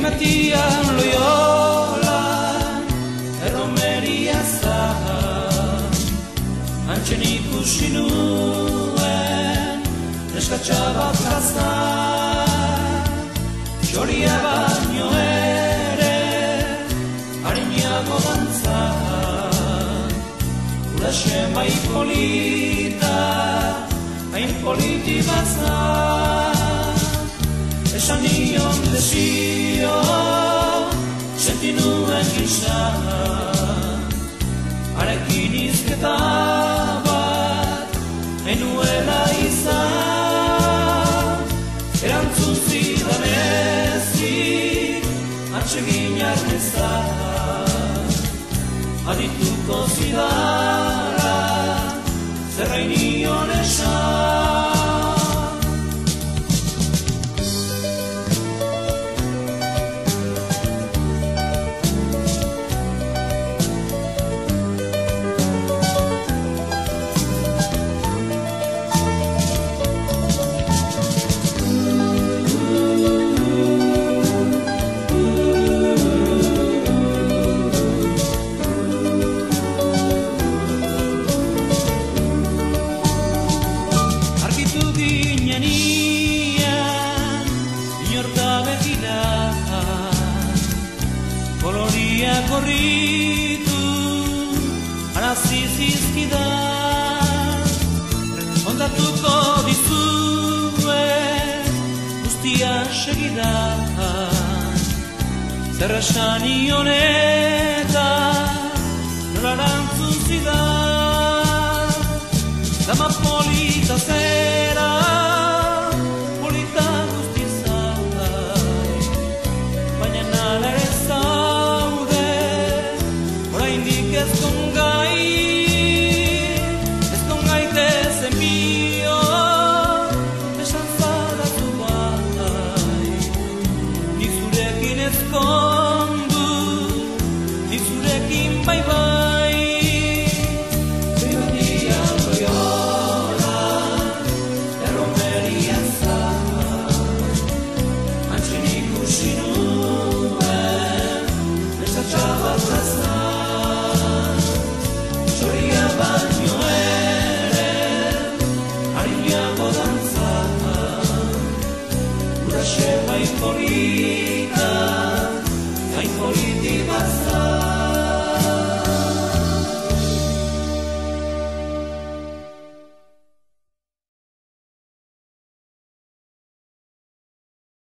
Matian Loyolan erromeria zahar Antxen ikusi nuen neskatxa bat gaztan Txoria baino ere harinago dantzan Uraxe bai polita hain politi bazan Esan nion desio, senti nuen gisa Harekin izketa bat, enuela izan Erantzun zidan ezik, atsegin arnezan Adituko zidara, zerrain nion esan Koloria korritu arazi zizkidan Ondatuko dizue guztia segidan Zer esan ionetan nola erantzun zidan Dama polita zera polita guztizai Baina nala ez zaude oraindik ez